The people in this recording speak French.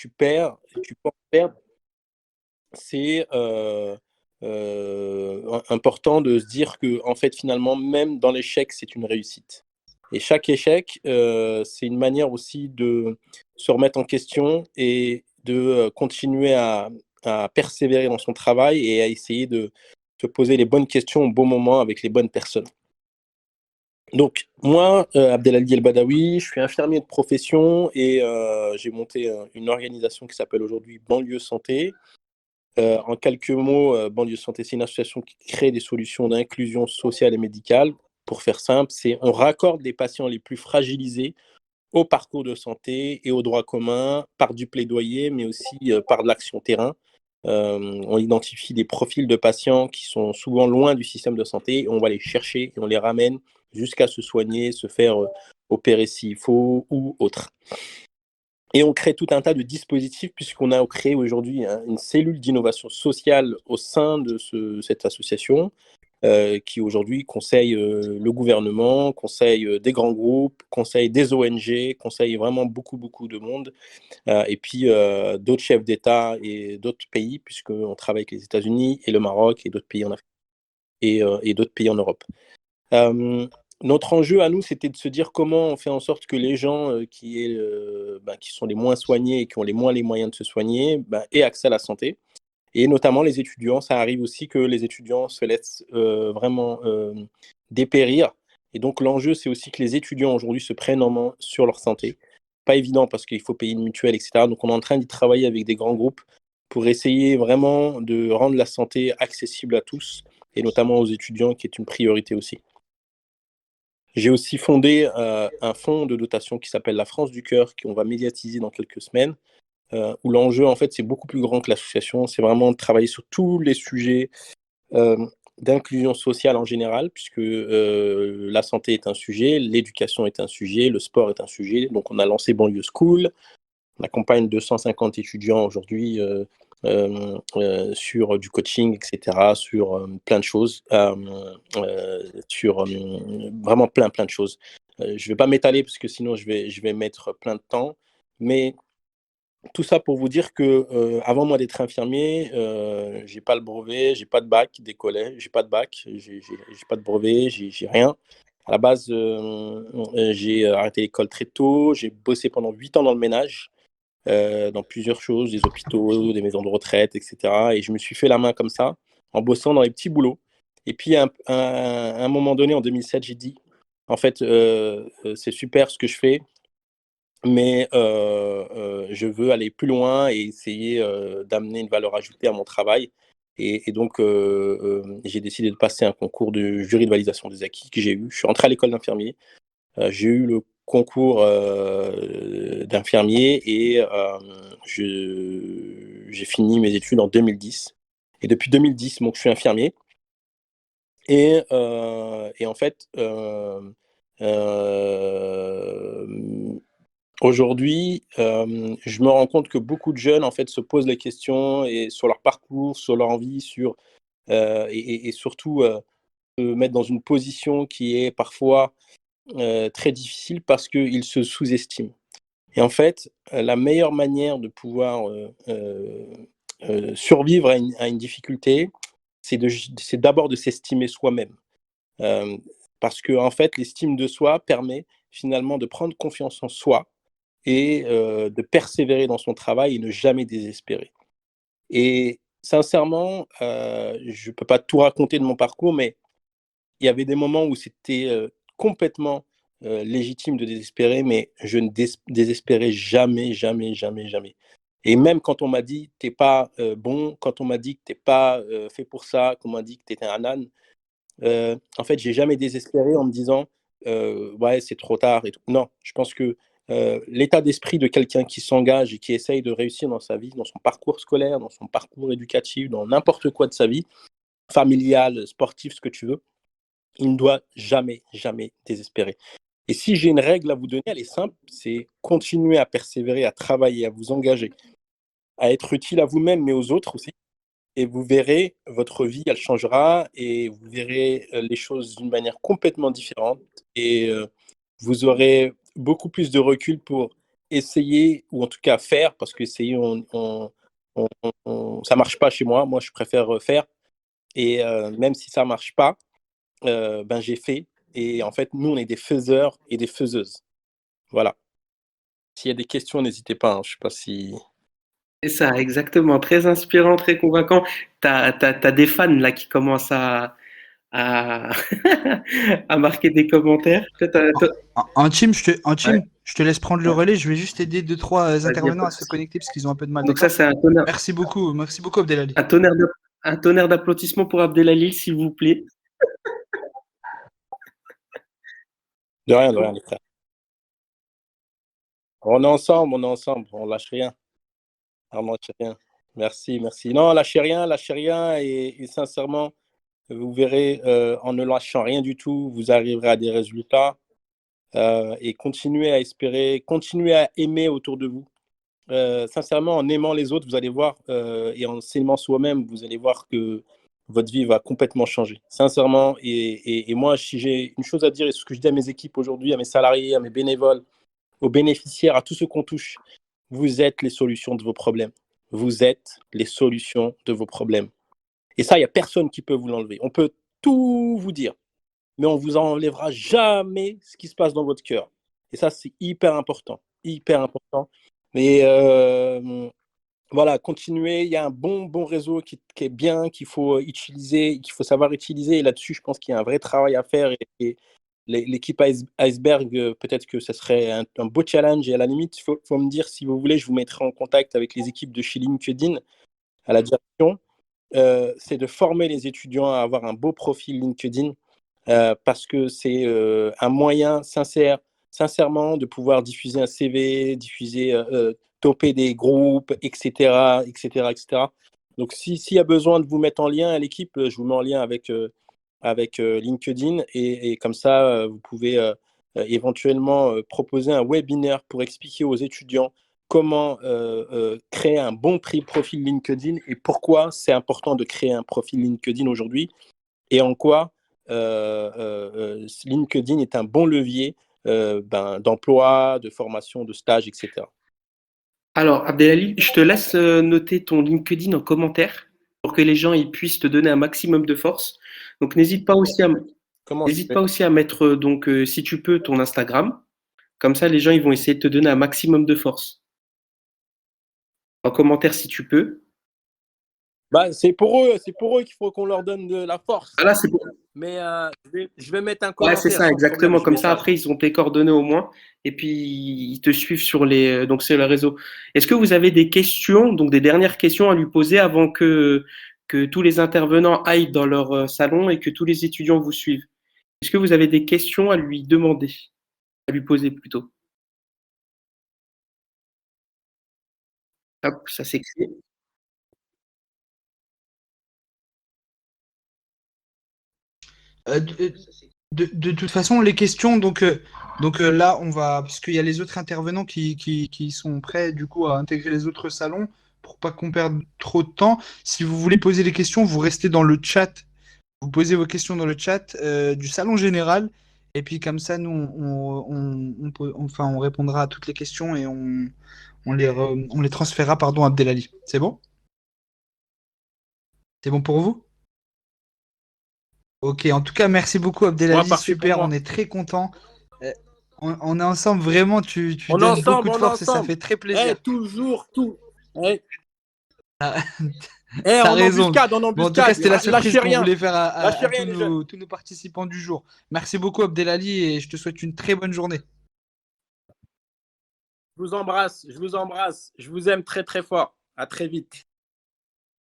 tu peux en perdre. C'est important de se dire que, en fait, finalement, même dans l'échec, c'est une réussite. Et chaque échec, c'est une manière aussi de se remettre en question et de continuer à persévérer dans son travail et à essayer de se poser les bonnes questions au bon moment avec les bonnes personnes. Donc, moi, Abdelali El Badawi, je suis infirmier de profession et j'ai monté une organisation qui s'appelle aujourd'hui Banlieue Santé. En quelques mots, Banlieue Santé, c'est une association qui crée des solutions d'inclusion sociale et médicale. Pour faire simple, c'est on raccorde les patients les plus fragilisés au parcours de santé et aux droits communs par du plaidoyer, mais aussi par de l'action terrain. On identifie des profils de patients qui sont souvent loin du système de santé, et on va les chercher et on les ramène jusqu'à se soigner, se faire opérer s'il faut ou autre. Et on crée tout un tas de dispositifs puisqu'on a créé aujourd'hui une cellule d'innovation sociale au sein de cette association qui aujourd'hui conseille le gouvernement, conseille des grands groupes, conseille des ONG, conseille vraiment beaucoup, beaucoup de monde et puis d'autres chefs d'État et d'autres pays puisqu'on travaille avec les États-Unis et le Maroc et d'autres pays en Afrique et d'autres pays en Europe. Notre enjeu à nous, c'était de se dire comment on fait en sorte que les gens qui sont les moins soignés et qui ont les moins les moyens de se soigner aient accès à la santé. Et notamment les étudiants, ça arrive aussi que les étudiants se laissent vraiment dépérir. Et donc l'enjeu, c'est aussi que les étudiants aujourd'hui se prennent en main sur leur santé. Pas évident parce qu'il faut payer une mutuelle, etc. Donc on est en train d'y travailler avec des grands groupes pour essayer vraiment de rendre la santé accessible à tous, et notamment aux étudiants, qui est une priorité aussi. J'ai aussi fondé un fonds de dotation qui s'appelle la France du Cœur, qu'on va médiatiser dans quelques semaines, où l'enjeu, en fait, c'est beaucoup plus grand que l'association. C'est vraiment de travailler sur tous les sujets euh, d'inclusion sociale en général, puisque la santé est un sujet, l'éducation est un sujet, le sport est un sujet. Donc, on a lancé Banlieue School. On accompagne 250 étudiants aujourd'hui sur du coaching, etc., sur plein de choses, sur vraiment plein de choses. Je ne vais pas m'étaler parce que sinon je vais mettre plein de temps, mais tout ça pour vous dire que avant moi d'être infirmier, j'ai pas le brevet, j'ai pas de bac d'école, j'ai pas de bac, j'ai pas de brevet, j'ai rien. À la base, j'ai arrêté l'école très tôt, j'ai bossé pendant 8 ans dans le ménage dans plusieurs choses, des hôpitaux, des maisons de retraite, etc. Et je me suis fait la main comme ça, en bossant dans les petits boulots. Et puis, à un moment donné, en 2007, j'ai dit, en fait, c'est super ce que je fais, mais je veux aller plus loin et essayer d'amener une valeur ajoutée à mon travail. Et donc, j'ai décidé de passer un concours de jury de validation des acquis que j'ai eu. Je suis rentré à l'école d'infirmier. J'ai eu le concours d'infirmier et j'ai fini mes études en 2010. Et depuis 2010, donc, je suis infirmier. Et en fait, aujourd'hui, je me rends compte que beaucoup de jeunes en fait, se posent les questions et sur leur parcours, sur leur envie, et surtout se mettre dans une position qui est parfois très difficile parce qu'ils se sous-estiment. Et en fait, la meilleure manière de pouvoir survivre à une difficulté, c'est d'abord de s'estimer soi-même. Euh, Parce que en fait, l'estime de soi permet finalement de prendre confiance en soi et de persévérer dans son travail et ne jamais désespérer. Et sincèrement, je ne peux pas tout raconter de mon parcours, mais il y avait des moments où c'était complètement légitime de désespérer, mais je ne désespérais jamais, jamais, jamais, jamais. Et même quand on m'a dit t'es pas bon, quand on m'a dit que t'es pas fait pour ça, qu'on m'a dit que t'étais un âne, en fait, j'ai jamais désespéré en me disant ouais, c'est trop tard et tout. Non, je pense que l'état d'esprit de quelqu'un qui s'engage et qui essaye de réussir dans sa vie, dans son parcours scolaire, dans son parcours éducatif, dans n'importe quoi de sa vie, familial, sportif, ce que tu veux, il ne doit jamais, jamais désespérer. Et si j'ai une règle à vous donner, elle est simple, c'est continuer à persévérer, à travailler, à vous engager, à être utile à vous-même, mais aux autres aussi. Et vous verrez, votre vie, elle changera et vous verrez les choses d'une manière complètement différente. Et vous aurez beaucoup plus de recul pour essayer, ou en tout cas faire, parce que essayer, ça marche pas chez moi. Moi, je préfère faire. Et même si ça marche pas, ben j'ai fait. Et en fait, nous, on est des faiseurs et des faiseuses. Voilà. S'il y a des questions, n'hésitez pas, hein. Je sais pas si. C'est ça, exactement. Très inspirant, très convaincant. T'as des fans là qui commencent à, à marquer des commentaires. Ouais, Je te laisse prendre le ouais. relais. Je vais juste aider deux, trois Vas-y, y a intervenants pas à de se souci. connecter parce qu'ils ont un peu de mal, Donc ça, d'accord? c'est Merci beaucoup Abdelali. un tonnerre d'applaudissements pour Abdelali, s'il vous plaît. De rien, les frères. On est ensemble, on lâche rien. On lâche rien. Merci, merci. Non, lâchez rien, et sincèrement, vous verrez, en ne lâchant rien du tout, vous arriverez à des résultats, et continuez à espérer, continuez à aimer autour de vous. Sincèrement, en aimant les autres, vous allez voir, et en s'aimant soi-même, vous allez voir que votre vie va complètement changer. Sincèrement, et moi, si j'ai une chose à dire, et ce que je dis à mes équipes aujourd'hui, à mes salariés, à mes bénévoles, aux bénéficiaires, à tous ceux qu'on touche, vous êtes les solutions de vos problèmes. Vous êtes les solutions de vos problèmes. Et ça, il n'y a personne qui peut vous l'enlever. On peut tout vous dire, mais on ne vous enlèvera jamais ce qui se passe dans votre cœur. Et ça, c'est hyper important. Hyper important. Mais voilà, continuez. Il y a un bon réseau qui est bien, qu'il faut utiliser, qu'il faut savoir utiliser. Et là-dessus, je pense qu'il y a un vrai travail à faire. Et l'équipe Iceberg, peut-être que ce serait un beau challenge. Et à la limite, il faut me dire, si vous voulez, je vous mettrai en contact avec les équipes de chez LinkedIn à la direction. C'est de former les étudiants à avoir un beau profil LinkedIn, parce que c'est un moyen sincèrement, de pouvoir diffuser un CV, toper des groupes, etc., etc., etc. Donc, s'il y a besoin de vous mettre en lien à l'équipe, je vous mets en lien avec LinkedIn, et comme ça, vous pouvez éventuellement proposer un webinaire pour expliquer aux étudiants comment créer un bon profil LinkedIn, et pourquoi c'est important de créer un profil LinkedIn aujourd'hui, et en quoi LinkedIn est un bon levier d'emploi, de formation, de stage, etc. Alors, Abdelali, je te laisse noter ton LinkedIn en commentaire pour que les gens ils puissent te donner un maximum de force. Donc, Comment je n'hésite fais? pas aussi à mettre, si tu peux, ton Instagram. Comme ça, les gens ils vont essayer de te donner un maximum de force. En commentaire, si tu peux. Bah, c'est pour eux qu'il faut qu'on leur donne de la force. Voilà, c'est pour. Mais je vais mettre un Ouais, c'est commentaire ça, sans problème, exactement. je Comme mets ça, ça. après, ils ont tes coordonnées au moins. Et puis, ils te suivent sur donc, c'est le réseau. Est-ce que vous avez des questions, donc des dernières questions à lui poser avant que tous les intervenants aillent dans leur salon et que tous les étudiants vous suivent? Est-ce que vous avez des questions à lui demander, à lui poser plutôt? Hop, ça s'écrit. De toute façon, les questions, là, on va, parce qu'il y a les autres intervenants qui sont prêts, du coup, à intégrer les autres salons pour pas qu'on perde trop de temps. Si vous voulez poser les questions, vous restez dans le chat. Vous posez vos questions dans le chat du salon général. Et puis, comme ça, nous, enfin, on répondra à toutes les questions et on les transférera, pardon, à Abdelali. C'est bon? C'est bon pour vous? Ok, en tout cas, merci beaucoup Moi, Abdelali, parfait pour super, on moi. est très content. On est ensemble, vraiment, tu On est donnes ensemble, beaucoup de on est force et ça ensemble. fait très Eh, plaisir. toujours, tout. Eh, T'as en raison. embuscade, en Bon, en tout cas, embuscade. c'était la surprise Lâchez qu'on rien. voulait faire Lâchez à rien, les jeunes. tous nos participants du jour. Merci beaucoup Abdelali et je te souhaite une très bonne journée. Je vous embrasse, je vous embrasse. Je vous aime très, très fort. À très vite.